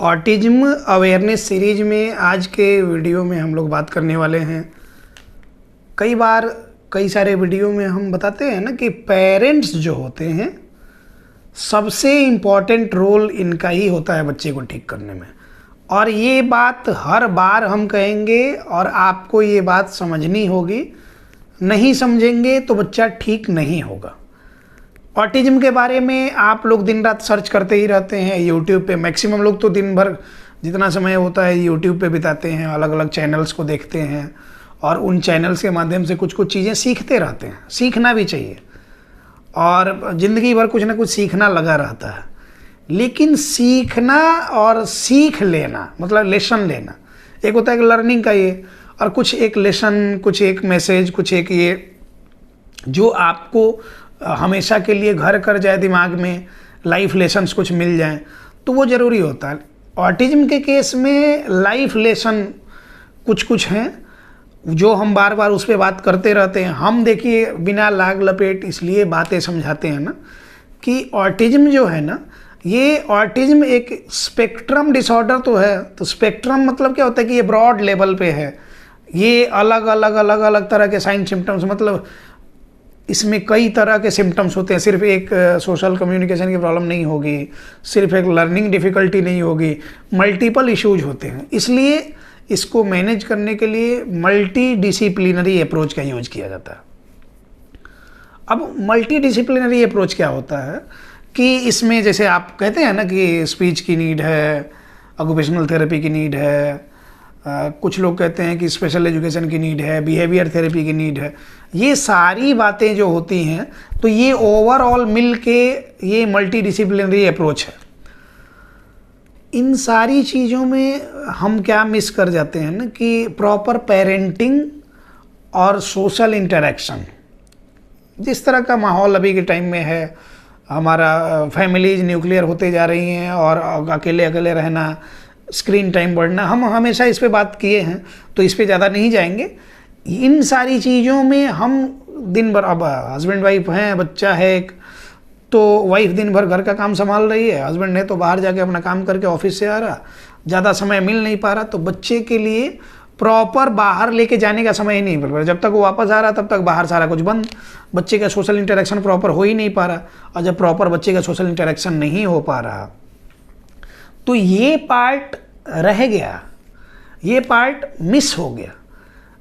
Autism awareness series में आज के वीडियो में हम लोग बात करने वाले हैं। कई बार कई सारे वीडियो में हम बताते हैं ना कि पेरेंट्स जो होते हैं सबसे इम्पॉर्टेंट रोल इनका ही होता है बच्चे को ठीक करने में। और ये बात हर बार हम कहेंगे और आपको ये बात समझनी होगी, नहीं समझेंगे तो बच्चा ठीक नहीं होगा। ऑटिज्म के बारे में आप लोग दिन रात सर्च करते ही रहते हैं यूट्यूब पे। मैक्सिमम लोग तो दिन भर जितना समय होता है यूट्यूब पे बिताते हैं, अलग अलग चैनल्स को देखते हैं और उन चैनल्स के माध्यम से कुछ कुछ चीज़ें सीखते रहते हैं। सीखना भी चाहिए और ज़िंदगी भर कुछ ना कुछ सीखना लगा रहता है। लेकिन सीखना और सीख लेना मतलब लेसन लेना, एक होता है कि लर्निंग का ये, और कुछ एक लेसन, कुछ एक मैसेज, कुछ एक ये जो आपको हमेशा के लिए घर कर जाए दिमाग में, लाइफ लेसन्स कुछ मिल जाएं, तो वो ज़रूरी होता है। ऑटिज्म के केस में लाइफ लेसन कुछ कुछ हैं जो हम बार बार उस पर बात करते रहते हैं। हम देखिए बिना लाग लपेट इसलिए बातें समझाते हैं ना कि ऑटिज्म जो है ना, ये ऑटिज्म एक स्पेक्ट्रम डिसऑर्डर तो है। तो स्पेक्ट्रम मतलब क्या होता है कि ये ब्रॉड लेवल पे है, ये अलग अलग तरह के साइन सिम्टम्स, मतलब इसमें कई तरह के सिम्टम्स होते हैं। सिर्फ एक सोशल कम्युनिकेशन की प्रॉब्लम नहीं होगी, सिर्फ एक लर्निंग डिफ़िकल्टी नहीं होगी, मल्टीपल इश्यूज होते हैं। इसलिए इसको मैनेज करने के लिए मल्टी डिसिप्लिनरी अप्रोच का यूज किया जाता है। अब मल्टी डिसिप्लिनरी अप्रोच क्या होता है कि इसमें जैसे आप कहते हैं ना कि स्पीच की नीड है, ऑक्यूपेशनल थेरेपी की नीड है, कुछ लोग कहते हैं कि स्पेशल एजुकेशन की नीड है, बिहेवियर थेरेपी की नीड है। ये सारी बातें जो होती हैं तो ये ओवरऑल मिल के ये मल्टी डिसिप्लिनरी अप्रोच है। इन सारी चीज़ों में हम क्या मिस कर जाते हैं ना कि प्रॉपर पेरेंटिंग और सोशल इंटरेक्शन। जिस तरह का माहौल अभी के टाइम में है, हमारा फैमिलीज न्यूक्लियर होते जा रही हैं और अकेले अकेले रहना, स्क्रीन टाइम बढ़ना, हम हमेशा इस पे बात किए हैं तो इस पे ज़्यादा नहीं जाएंगे। इन सारी चीज़ों में हम दिन भर, अब हस्बैंड वाइफ हैं, बच्चा है एक, तो वाइफ दिन भर घर का काम संभाल रही है, हस्बैंड है तो बाहर जाके अपना काम करके ऑफिस से आ रहा, ज़्यादा समय मिल नहीं पा रहा, तो बच्चे के लिए प्रॉपर बाहर लेके जाने का समय ही नहीं मिल रहा। जब तक वो वापस आ रहा तब तक बाहर सारा कुछ बंद, बच्चे का सोशल इंटरेक्शन प्रॉपर हो ही नहीं पा रहा। और जब प्रॉपर बच्चे का सोशल इंटरेक्शन नहीं हो पा रहा तो ये पार्ट रह गया, ये पार्ट मिस हो गया।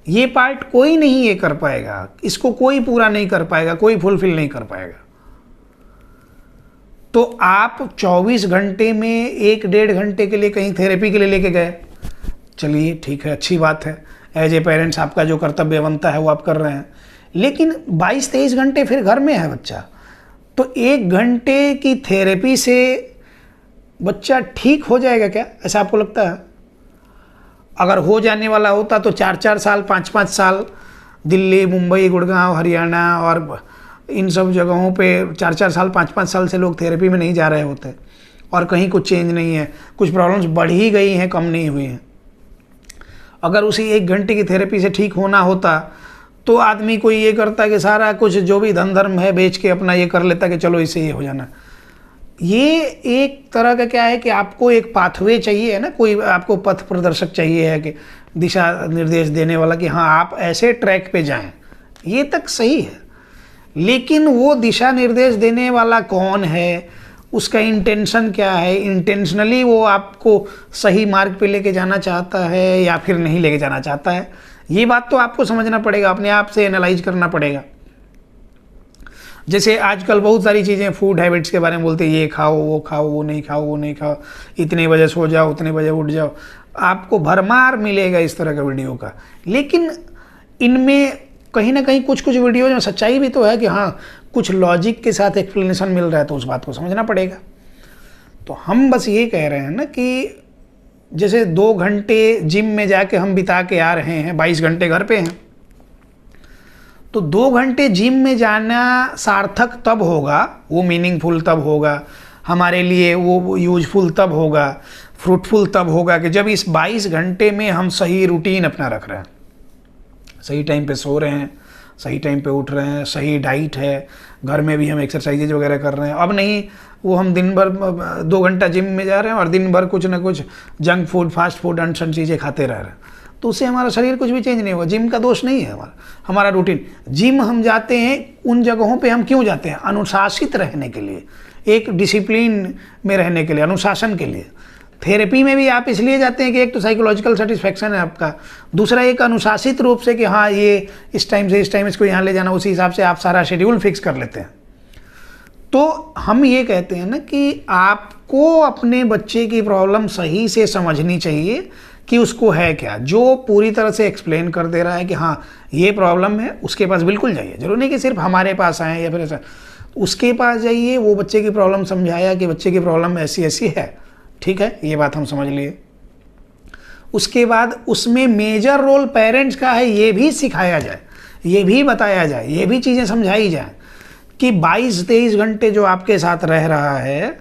ये पार्ट कोई नहीं ये कर पाएगा, इसको कोई पूरा नहीं कर पाएगा, कोई फुलफिल नहीं कर पाएगा। तो आप 24 घंटे में 1-1.5 घंटे के लिए कहीं थेरेपी के लिए लेके गए, चलिए ठीक है, अच्छी बात है, एज ए पेरेंट्स आपका जो कर्तव्य बनता है वो आप कर रहे हैं। लेकिन 22-23 घंटे फिर घर में है बच्चा, तो 1 घंटे की थेरेपी से बच्चा ठीक हो जाएगा क्या? ऐसा आपको लगता है? अगर हो जाने वाला होता तो 4-4 साल, 5-5 साल दिल्ली, मुंबई, गुड़गांव, हरियाणा और इन सब जगहों पे 4-4 साल, 5-5 साल से लोग थेरेपी में नहीं जा रहे होते और कहीं कुछ चेंज नहीं है, कुछ प्रॉब्लम्स बढ़ ही गई हैं, कम नहीं हुई हैं। अगर उसी 1 घंटे की थेरेपी से ठीक होना होता तो आदमी कोई ये करता कि सारा कुछ जो भी धन धर्म है बेच के अपना ये कर लेता कि चलो इससे ये हो जाना। ये एक तरह का क्या है कि आपको एक पाथवे चाहिए है ना, कोई आपको पथ प्रदर्शक चाहिए है कि दिशा निर्देश देने वाला कि हाँ आप ऐसे ट्रैक पे जाएं, ये तक सही है। लेकिन वो दिशा निर्देश देने वाला कौन है, उसका इंटेंशन क्या है, इंटेंशनली वो आपको सही मार्ग पे लेके जाना चाहता है या फिर नहीं लेके जाना चाहता है, ये बात तो आपको समझना पड़ेगा, अपने आप से एनालाइज करना पड़ेगा। जैसे आजकल बहुत सारी चीज़ें फूड हैबिट्स के बारे में बोलते हैं, ये खाओ, वो नहीं खाओ, वो नहीं खाओ, इतने बजे सो जाओ, उतने बजे उठ जाओ, आपको भरमार मिलेगा इस तरह का वीडियो का। लेकिन इनमें कहीं ना कहीं कुछ वीडियो में सच्चाई भी तो है कि हाँ कुछ लॉजिक के साथ एक्सप्लेनेशन मिल रहा है, तो उस बात को समझना पड़ेगा। तो हम बस ये कह रहे हैं ना कि जैसे 2 घंटे जिम में जाके हम बिता के आ रहे हैं, 22 घंटे घर पे हैं, तो 2 घंटे जिम में जाना सार्थक तब होगा, वो मीनिंगफुल तब होगा हमारे लिए, वो यूजफुल तब होगा, फ्रूटफुल तब होगा कि जब इस 22 घंटे में हम सही रूटीन अपना रख रहे हैं, सही टाइम पे सो रहे हैं, सही टाइम पे उठ रहे हैं, सही डाइट है, घर में भी हम एक्सरसाइजेज वगैरह कर रहे हैं। अब नहीं वो हम दिन भर 2 घंटा जिम में जा रहे हैं और दिन भर कुछ ना कुछ जंक फूड, फास्ट फूड, अनसन चीज़ें खाते रह रहे हैं, तो उससे हमारा शरीर कुछ भी चेंज नहीं होगा। जिम का दोष नहीं है हमारा रूटीन। जिम हम जाते हैं उन जगहों पे हम क्यों जाते हैं? अनुशासित रहने के लिए, एक डिसिप्लिन में रहने के लिए, अनुशासन के लिए। थेरेपी में भी आप इसलिए जाते हैं कि एक तो साइकोलॉजिकल सेटिस्फैक्शन है आपका, दूसरा एक अनुशासित रूप से कि हाँ ये इस टाइम से इस टाइम इसको यहाँ ले जाना, उसी हिसाब से आप सारा शेड्यूल फिक्स कर लेते हैं। तो हम ये कहते हैं ना कि आपको अपने बच्चे की प्रॉब्लम सही से समझनी चाहिए कि उसको है क्या। जो पूरी तरह से एक्सप्लेन कर दे रहा है कि हाँ ये प्रॉब्लम है, उसके पास बिल्कुल जाइए। जरूरी नहीं कि सिर्फ हमारे पास आए या फिर ऐसा, उसके पास जाइए, वो बच्चे की प्रॉब्लम समझाया कि बच्चे की प्रॉब्लम ऐसी ऐसी है, ठीक है, ये बात हम समझ लिए। उसके बाद उसमें मेजर रोल पेरेंट्स का है, ये भी सिखाया जाए, ये भी बताया जाए, ये भी चीज़ें समझाई जाए कि 22-23 घंटे जो आपके साथ रह रहा है,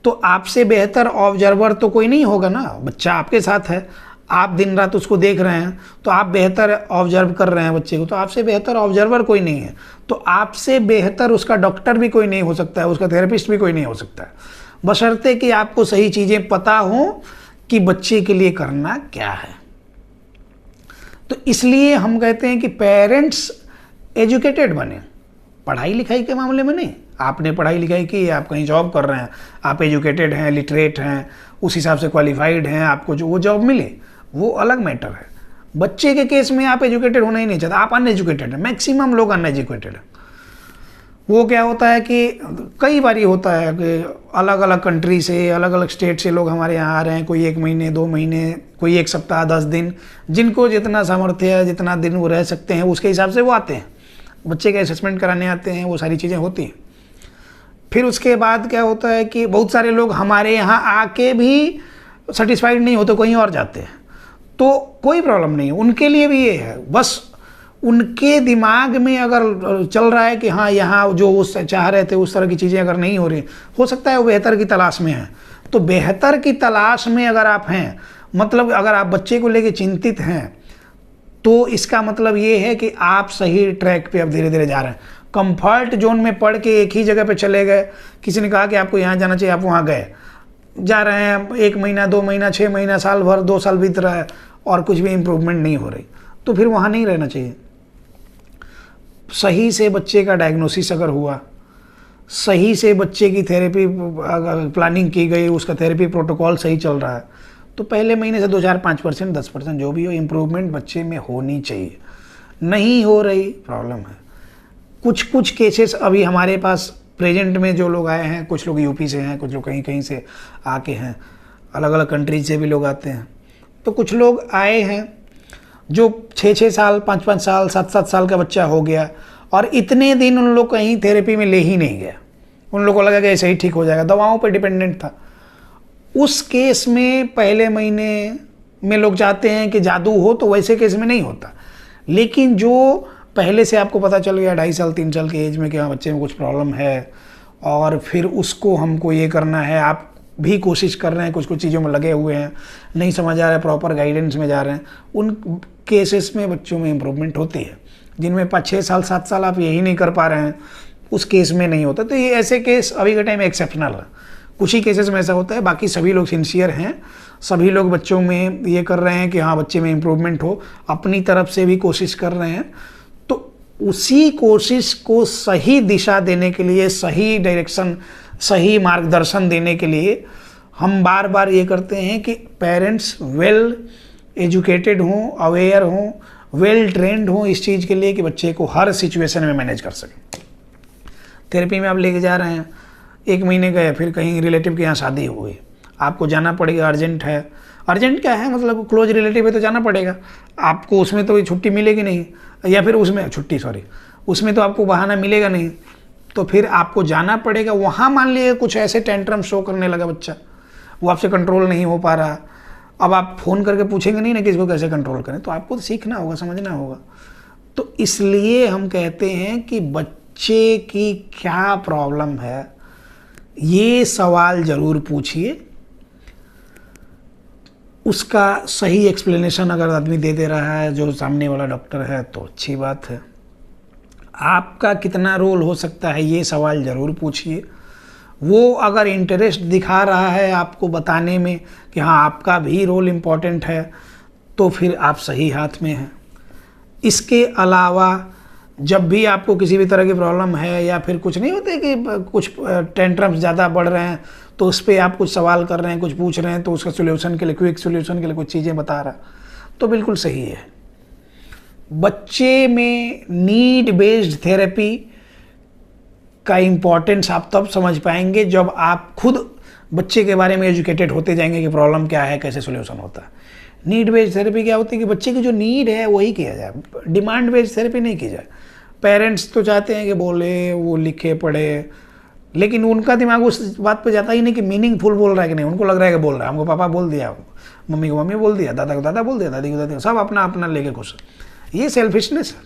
तो आपसे बेहतर ऑब्जर्वर तो कोई नहीं होगा ना। बच्चा आपके साथ है, आप दिन रात उसको देख रहे हैं, तो आप बेहतर ऑब्जर्व कर रहे हैं बच्चे को, तो आपसे बेहतर ऑब्जर्वर कोई नहीं है, तो आपसे बेहतर उसका डॉक्टर भी कोई नहीं हो सकता है, उसका थेरेपिस्ट भी कोई नहीं हो सकता है, बशर्ते कि आपको सही चीज़ें पता हो कि बच्चे के लिए करना क्या है। तो इसलिए हम कहते हैं कि पेरेंट्स एजुकेटेड बने, पढ़ाई लिखाई के मामले में नहीं। आपने पढ़ाई लिखाई की, आप कहीं जॉब कर रहे हैं, आप एजुकेटेड हैं, लिटरेट हैं, उस हिसाब से क्वालिफाइड हैं, आपको जो वो जॉब मिले वो अलग मैटर है। बच्चे के केस में आप एजुकेटेड होना ही नहीं चाहते, आप अनएजुकेटेड हैं। मैक्सिमम लोग अनएजुकेटेड हैं। वो क्या होता है कि कई बार ये होता है कि अलग अलग कंट्री से, अलग अलग स्टेट से लोग हमारे यहाँ आ रहे हैं, कोई 1 महीने 2 महीने, कोई 1 सप्ताह 10 दिन, जिनको जितना सामर्थ्य है, जितना दिन वो रह सकते हैं, उसके हिसाब से वो आते हैं, बच्चे के असेसमेंट कराने आते हैं, वो सारी चीज़ें होती हैं। फिर उसके बाद क्या होता है कि बहुत सारे लोग हमारे यहाँ आके भी सेटिस्फाइड नहीं होते, कहीं और जाते हैं, तो कोई प्रॉब्लम नहीं है, उनके लिए भी ये है। बस उनके दिमाग में अगर चल रहा है कि हाँ यहाँ जो वो चाह रहे थे उस तरह की चीज़ें अगर नहीं हो रही, हो सकता है वो बेहतर की तलाश में है। तो बेहतर की तलाश में अगर आप हैं, मतलब अगर आप बच्चे को लेके चिंतित हैं, तो इसका मतलब ये है कि आप सही ट्रैक पे अब धीरे धीरे जा रहे हैं। कंफर्ट जोन में पढ़ के एक ही जगह पे चले गए, किसी ने कहा कि आपको यहाँ जाना चाहिए, आप वहाँ गए, जा रहे हैं, 1 महीना 2 महीना 6 महीना, साल भर 2 साल बीत रहा है और कुछ भी इम्प्रूवमेंट नहीं हो रही, तो फिर वहाँ नहीं रहना चाहिए। सही से बच्चे का डायग्नोसिस अगर हुआ, सही से बच्चे की थेरेपी प्लानिंग की गई, उसका थेरेपी प्रोटोकॉल सही चल रहा है, तो पहले महीने से 2, 4, 5%, 10% जो भी हो इम्प्रूवमेंट बच्चे में होनी चाहिए। नहीं हो रही, प्रॉब्लम है। कुछ केसेस अभी हमारे पास प्रेजेंट में जो लोग आए हैं, कुछ लोग यूपी से हैं, कुछ लोग कहीं कहीं से आके हैं, अलग अलग कंट्रीज से भी लोग आते हैं। तो कुछ लोग आए हैं जो 6-6 साल, 5-5 साल, 7-7 साल का बच्चा हो गया और इतने दिन उन लोग कहीं थेरेपी में ले ही नहीं गया, उन लोगों को लगा कि ऐसे ही ठीक हो जाएगा, दवाओं पर डिपेंडेंट था। उस केस में पहले महीने में लोग चाहते हैं कि जादू हो, तो वैसे केस में नहीं होता। लेकिन जो पहले से आपको पता चल गया 2.5 साल 3 साल की एज में कि हाँ बच्चे में कुछ प्रॉब्लम है और फिर उसको हमको ये करना है, आप भी कोशिश कर रहे हैं, कुछ चीज़ों में लगे हुए हैं, नहीं समझ आ रहा है, प्रॉपर गाइडेंस में जा रहे हैं, उन केसेस में बच्चों में इम्प्रूवमेंट होती है। जिनमें 5-6 साल 7 साल आप यही नहीं कर पा रहे हैं, उस केस में नहीं होता। तो ये ऐसे केस अभी के टाइम में एक्सेप्शनल है, कुछ ही केसेस में ऐसा होता है, बाकी सभी लोग सिंसियर हैं, सभी लोग बच्चों में ये कर रहे हैं कि हाँ बच्चे में इम्प्रूवमेंट हो, अपनी तरफ से भी कोशिश कर रहे हैं। तो उसी कोशिश को सही दिशा देने के लिए, सही डायरेक्शन, सही मार्गदर्शन देने के लिए हम बार बार ये करते हैं कि पेरेंट्स वेल एजुकेटेड हों, अवेयर हों, वेल ट्रेंड हों इस चीज़ के लिए कि बच्चे को हर सिचुएशन में मैनेज कर सकें। थेरेपी में आप लेके जा रहे हैं, 1 महीने गए, फिर कहीं रिलेटिव के यहाँ शादी हो गई, आपको जाना पड़ेगा, अर्जेंट है। अर्जेंट क्या है, मतलब क्लोज रिलेटिव है तो जाना पड़ेगा आपको, उसमें तो छुट्टी मिलेगी नहीं, या फिर उसमें तो आपको बहाना मिलेगा नहीं, तो फिर आपको जाना पड़ेगा। वहाँ मान लीजिए कुछ ऐसे टेंट्रम शो करने लगा बच्चा, वो आपसे कंट्रोल नहीं हो पा रहा, अब आप फ़ोन करके पूछेंगे नहीं ना कि इसको कैसे कंट्रोल करें, तो आपको तो सीखना होगा, समझना होगा। तो इसलिए हम कहते हैं कि बच्चे की क्या प्रॉब्लम है, ये सवाल ज़रूर पूछिए। उसका सही एक्सप्लेनेशन अगर आदमी दे रहा है जो सामने वाला डॉक्टर है, तो अच्छी बात है। आपका कितना रोल हो सकता है, ये सवाल ज़रूर पूछिए। वो अगर इंटरेस्ट दिखा रहा है आपको बताने में कि हाँ आपका भी रोल इम्पॉर्टेंट है, तो फिर आप सही हाथ में हैं। इसके अलावा जब भी आपको किसी भी तरह की प्रॉब्लम है या फिर कुछ नहीं होते कि कुछ टेंट्रम्स ज़्यादा बढ़ रहे हैं, तो उस पर आप कुछ सवाल कर रहे हैं, कुछ पूछ रहे हैं, तो उसका सोल्यूशन के लिए, क्विक सोल्यूशन के लिए कुछ चीज़ें बता रहा, तो बिल्कुल सही है। बच्चे में नीड बेस्ड थेरेपी का इम्पोर्टेंस आप तब समझ पाएंगे जब आप खुद बच्चे के बारे में एजुकेटेड होते जाएंगे कि प्रॉब्लम क्या है, कैसे सोल्यूशन होता है। नीड बेस्ड थेरेपी क्या होती है कि बच्चे की जो नीड है वही किया जाए, डिमांड बेस्ड थेरेपी नहीं की जाए। पेरेंट्स तो चाहते हैं कि बोले, वो लिखे पढ़े, लेकिन उनका दिमाग उस बात पे जाता ही नहीं कि मीनिंगफुल बोल रहा है कि नहीं। उनको लग रहा है कि बोल रहा है, हमको पापा बोल दिया, मम्मी को मम्मी बोल दिया, दादा को दादा बोल दिया, दादी को दादी, सब अपना अपना लेके खुश। ये सेल्फिशनेस है,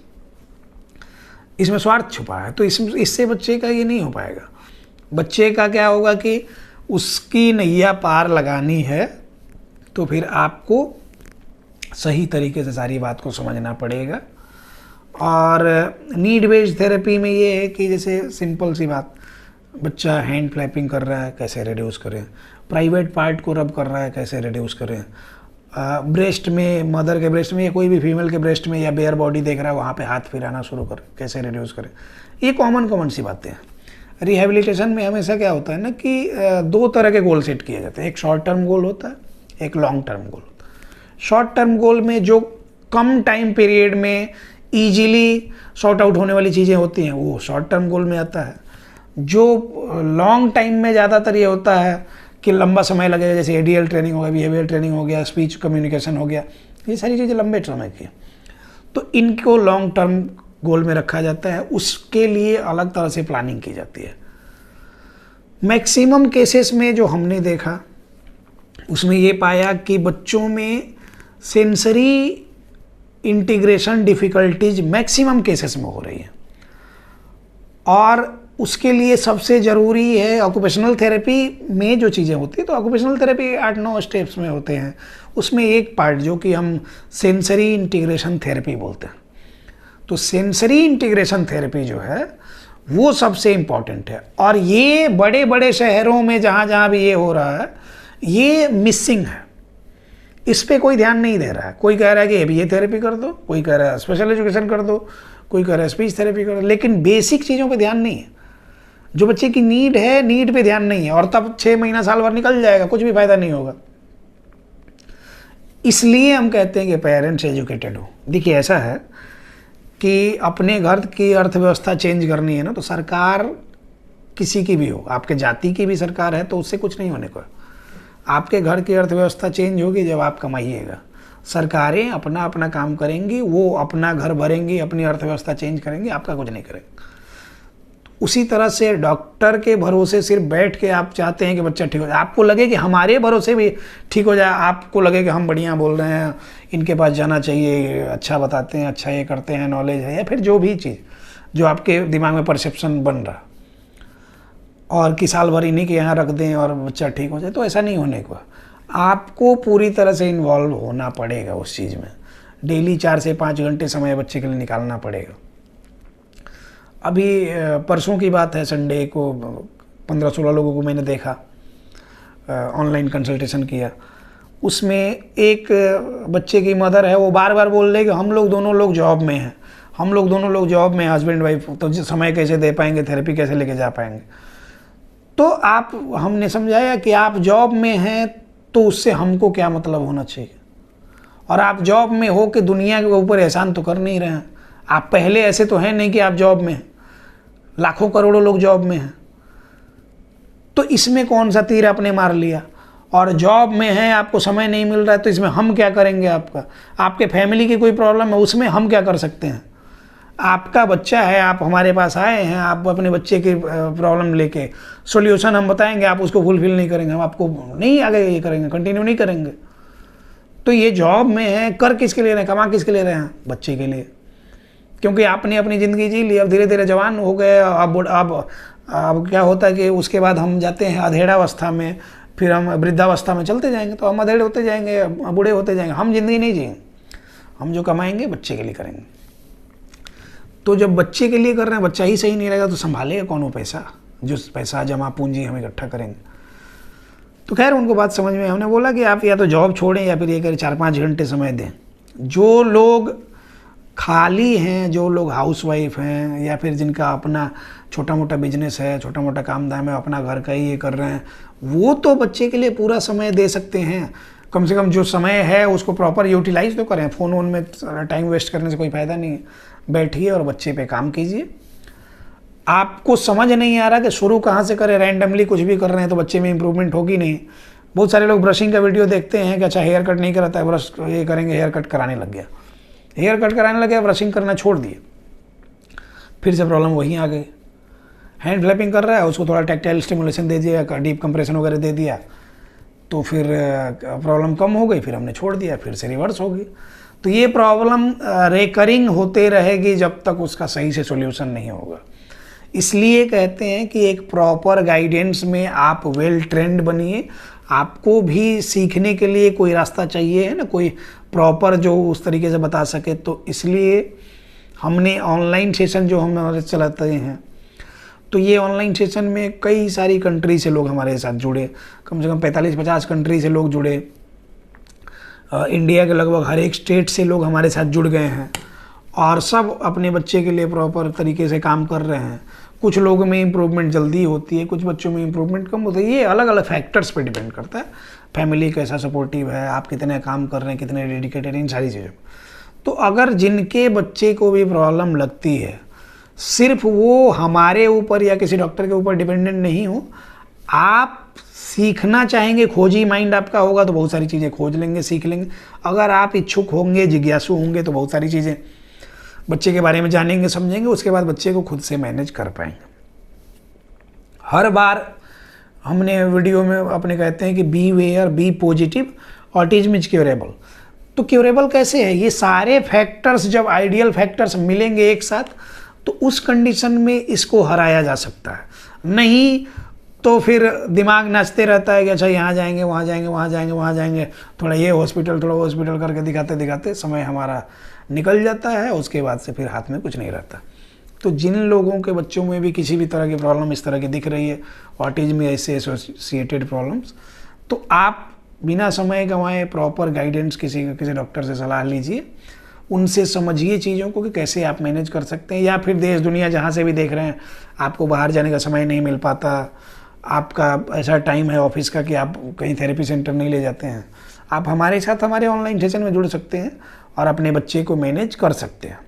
इसमें स्वार्थ छुपा है। तो इससे बच्चे का ये नहीं हो पाएगा। बच्चे का क्या होगा कि उसकी नैया पार लगानी है, तो फिर आपको सही तरीके से सारी बात को समझना पड़ेगा। और नीड बेस्ड थेरेपी में ये है कि जैसे सिंपल सी बात, बच्चा हैंड फ्लैपिंग कर रहा है, कैसे रिड्यूस करें, प्राइवेट पार्ट को रब कर रहा है, कैसे रिड्यूस करें, ब्रेस्ट में, मदर के ब्रेस्ट में या कोई भी फीमेल के ब्रेस्ट में या बेयर बॉडी देख रहा है वहाँ पे हाथ फिराना शुरू करें, कैसे रिड्यूस करें। ये कॉमन सी बातें हैं। रिहेबिलिटेशन में हमेशा क्या होता है ना कि दो तरह के गोल सेट किए जाते हैं। एक शॉर्ट टर्म गोल होता है, एक लॉन्ग टर्म गोल होता है। शॉर्ट टर्म गोल में जो कम टाइम पीरियड में ईजिली सॉर्ट आउट होने वाली चीज़ें होती हैं वो शॉर्ट टर्म गोल में आता है। जो लॉन्ग टाइम में ज़्यादातर ये होता है कि लंबा समय लगेगा, जैसे एडीएल ट्रेनिंग हो गया, बिहेवियर ट्रेनिंग हो गया, स्पीच कम्युनिकेशन हो गया, ये सारी चीज़ें लंबे समय की, तो इनको लॉन्ग टर्म गोल में रखा जाता है। उसके लिए अलग तरह से प्लानिंग की जाती है। मैक्सिमम केसेस में जो हमने देखा उसमें ये पाया कि बच्चों में sensory integration difficulties maximum cases में हो रही है, और उसके लिए सबसे ज़रूरी है ऑक्यूपेशनल थेरेपी में जो चीज़ें होती है। तो ऑक्यूपेशनल थेरेपी 8-9 स्टेप्स में होते हैं। उसमें एक पार्ट जो कि हम सेंसरी इंटीग्रेशन थेरेपी बोलते हैं। तो सेंसरी इंटीग्रेशन थेरेपी जो है वो सबसे इम्पॉर्टेंट है, और ये बड़े बड़े शहरों में जहाँ जहाँ भी ये हो रहा है ये मिसिंग है। इस पर कोई ध्यान नहीं दे रहा है। कोई कह रहा है कि ये थेरेपी कर दो, कोई कह रहा है स्पेशल एजुकेशन कर दो, कोई कह रहा है स्पीच थेरेपी कर दो, लेकिन बेसिक चीज़ों पे ध्यान नहीं है। जो बच्चे की नीड है, नीड पे ध्यान नहीं है, और तब 6 महीना साल भर निकल जाएगा, कुछ भी फायदा नहीं होगा। इसलिए हम कहते हैं कि पेरेंट्स एजुकेटेड हो। देखिए ऐसा है कि अपने घर की अर्थव्यवस्था चेंज करनी है ना, तो सरकार किसी की भी हो, आपके जाति की भी सरकार है तो उससे कुछ नहीं होने को। आपके घर की अर्थव्यवस्था चेंज होगी जब आप कमाइएगा। सरकारें अपना अपना काम करेंगी, वो अपना घर भरेंगी, अपनी अर्थव्यवस्था चेंज करेंगी, आपका कुछ नहीं करेंगे। उसी तरह से डॉक्टर के भरोसे सिर्फ बैठ के आप चाहते हैं कि बच्चा ठीक हो जाए, आपको लगे कि हमारे भरोसे भी ठीक हो जाए, आपको लगे कि हम बढ़िया बोल रहे हैं, इनके पास जाना चाहिए, अच्छा बताते हैं, अच्छा ये करते हैं, नॉलेज है, या फिर जो भी चीज़ जो आपके दिमाग में परसेप्शन बन रहा, और कि साल भर इन्हीं के यहाँ रख दें और बच्चा ठीक हो जाए, तो ऐसा नहीं होने को। आपको पूरी तरह से इन्वॉल्व होना पड़ेगा उस चीज़ में। डेली 4 से 5 घंटे समय बच्चे के लिए निकालना पड़ेगा। अभी परसों की बात है, संडे को 15-16 लोगों को मैंने देखा, ऑनलाइन कंसल्टेशन किया। उसमें एक बच्चे की मदर है, वो बार बार बोल रही कि हम लोग दोनों लोग जॉब में हैं, हम लोग दोनों लोग जॉब में, हस्बैंड वाइफ, तो समय कैसे दे पाएंगे, थेरेपी कैसे लेके जा पाएंगे। तो हमने समझाया कि आप जॉब में हैं तो उससे हमको क्या मतलब होना चाहिए, और आप जॉब में हो कि दुनिया के ऊपर एहसान तो कर नहीं रहे हैं। आप पहले ऐसे तो हैं नहीं कि आप जॉब में हैं, लाखों करोड़ों लोग जॉब में हैं, तो इसमें कौन सा तीर आपने मार लिया। और जॉब में हैं, आपको समय नहीं मिल रहा है, तो इसमें हम क्या करेंगे। आपके फैमिली की कोई प्रॉब्लम है, उसमें हम क्या कर सकते हैं। आपका बच्चा है, आप हमारे पास आए हैं, आप अपने बच्चे की प्रॉब्लम लेके सॉल्यूशन हम बताएंगे, आप उसको फुलफिल नहीं करेंगे, हम आपको नहीं आगे ये करेंगे, कंटिन्यू नहीं करेंगे। तो ये जॉब में है, कर किसके लिए रहे हैं, कमा किसके लिए रहे हैं, बच्चे के लिए, क्योंकि आपने अपनी ज़िंदगी जी ली, अब धीरे धीरे जवान हो गए। अब क्या होता है कि उसके बाद हम जाते हैं अधेड़ावस्था में, फिर हम वृद्धावस्था में चलते जाएंगे, तो हम अधेड़ होते जाएंगे, बूढ़े होते जाएंगे। हम ज़िंदगी नहीं जिएंगे, हम जो कमाएंगे बच्चे के लिए करेंगे। तो जब बच्चे के लिए कर रहे हैं, बच्चा ही सही नहीं रहेगा तो संभालेगा कौन वो पैसा, जो पैसा जमा पूंजी हम इकट्ठा करेंगे। तो खैर उनको बात समझ में, हमने बोला कि आप या तो जॉब छोड़ें या फिर ये करें 4-5 घंटे समय दें। जो लोग खाली हैं, जो लोग हाउसवाइफ हैं या फिर जिनका अपना छोटा मोटा बिजनेस है, छोटा मोटा काम धाम है, अपना घर का ही ये कर रहे हैं, वो तो बच्चे के लिए पूरा समय दे सकते हैं। कम से कम जो समय है उसको प्रॉपर यूटिलाइज तो करें। फ़ोन वोन में टाइम वेस्ट करने से कोई फ़ायदा नहीं है। बैठिए और बच्चे पे काम कीजिए। आपको समझ नहीं आ रहा कि शुरू कहाँ से करें, रैंडमली कुछ भी कर रहे हैं तो बच्चे में इंप्रूवमेंट होगी नहीं। बहुत सारे लोग ब्रशिंग का वीडियो देखते हैं कि अच्छा हेयर कट नहीं कराता है, ब्रश ये करेंगे, हेयर कट कराने लग गया, हेयर कट कराने लग गया, ब्रशिंग करना छोड़ दिए, फिर से प्रॉब्लम वहीं आ गई। हैंड फ्लैपिंग कर रहा है, उसको थोड़ा टैक्टाइल स्टिमुलेशन दे दिया, डीप कंप्रेशन वगैरह दे दिया, तो फिर प्रॉब्लम कम हो गई, फिर हमने छोड़ दिया, फिर से रिवर्स हो गई। तो ये प्रॉब्लम रेकरिंग होते रहेगी जब तक उसका सही से सॉल्यूशन नहीं होगा। इसलिए कहते हैं कि एक प्रॉपर गाइडेंस में आप वेल ट्रेंड बनिए। आपको भी सीखने के लिए कोई रास्ता चाहिए, है ना, कोई प्रॉपर जो उस तरीके से बता सके। तो इसलिए हमने ऑनलाइन सेशन जो हम चलाते हैं, तो ये ऑनलाइन सेशन में कई सारी कंट्री से लोग हमारे साथ जुड़े, कम से कम 45-50 कंट्री से लोग जुड़े। इंडिया के लगभग हर एक स्टेट से लोग हमारे साथ जुड़ गए हैं और सब अपने बच्चे के लिए प्रॉपर तरीके से काम कर रहे हैं। कुछ लोगों में इम्प्रूवमेंट जल्दी होती है, कुछ बच्चों में इम्प्रूवमेंट कम होता है। ये अलग अलग फैक्टर्स पे डिपेंड करता है। फैमिली कैसा सपोर्टिव है, आप कितने काम कर रहे हैं, कितने डेडिकेटेड, इन सारी चीज़ों। तो अगर जिनके बच्चे को भी प्रॉब्लम लगती है, सिर्फ वो हमारे ऊपर या किसी डॉक्टर के ऊपर डिपेंडेंट नहीं हो, आप सीखना चाहेंगे, खोजी माइंड आपका होगा तो बहुत सारी चीज़ें खोज लेंगे, सीख लेंगे। अगर आप इच्छुक होंगे, जिज्ञासु होंगे तो बहुत सारी चीज़ें बच्चे के बारे में जानेंगे, समझेंगे, उसके बाद बच्चे को खुद से मैनेज कर पाएंगे। हर बार हमने वीडियो में अपने कहते हैं कि be aware, be positive, autism is curable. तो क्योरेबल कैसे है? ये सारे फैक्टर्स जब आइडियल फैक्टर्स मिलेंगे एक साथ तो उस कंडीशन में इसको हराया जा सकता है। नहीं तो फिर दिमाग नाचते रहता है कि अच्छा यहाँ जाएंगे, वहाँ जाएंगे, वहाँ जाएंगे, वहाँ जाएंगे, थोड़ा ये हॉस्पिटल, थोड़ा हॉस्पिटल करके दिखाते दिखाते समय हमारा निकल जाता है। उसके बाद से फिर हाथ में कुछ नहीं रहता। तो जिन लोगों के बच्चों में भी किसी भी तरह की प्रॉब्लम इस तरह की दिख रही है, ऑटिज्म या इससे एसोसिएटेड प्रॉब्लम्स, तो आप बिना समय गंवाए प्रॉपर गाइडेंस किसी डॉक्टर से सलाह लीजिए। उनसे समझिए चीज़ों को कि कैसे आप मैनेज कर सकते हैं। या फिर देश दुनिया जहाँ से भी देख रहे हैं, आपको बाहर जाने का समय नहीं मिल पाता, आपका ऐसा टाइम है ऑफिस का कि आप कहीं थेरेपी सेंटर नहीं ले जाते हैं, आप हमारे साथ हमारे ऑनलाइन सेशन में जुड़ सकते हैं और अपने बच्चे को मैनेज कर सकते हैं।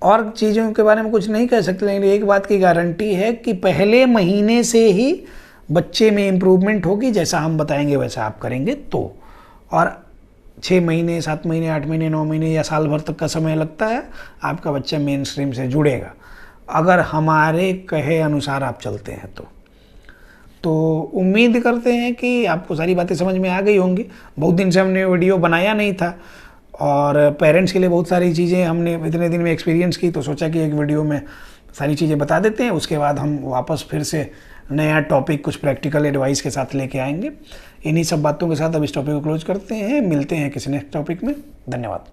और चीज़ों के बारे में कुछ नहीं कह सकते, लेकिन एक बात की गारंटी है कि पहले महीने से ही बच्चे में इम्प्रूवमेंट होगी। जैसा हम बताएंगे वैसा आप करेंगे तो। और 6 महीने, 7 महीने, 8 महीने, 9 महीने या साल भर तक का समय लगता है, आपका बच्चा मेन स्ट्रीम से जुड़ेगा, अगर हमारे कहे अनुसार आप चलते हैं तो उम्मीद करते हैं कि आपको सारी बातें समझ में आ गई होंगी। बहुत दिन से हमने वीडियो बनाया नहीं था और पेरेंट्स के लिए बहुत सारी चीज़ें हमने इतने दिन में एक्सपीरियंस की, तो सोचा कि एक वीडियो में सारी चीज़ें बता देते हैं। उसके बाद हम वापस फिर से नया टॉपिक कुछ प्रैक्टिकल एडवाइस के साथ लेके आएंगे। इन्हीं सब बातों के साथ अब इस टॉपिक को क्लोज करते हैं। मिलते हैं किसी नेक्स्ट टॉपिक में। धन्यवाद।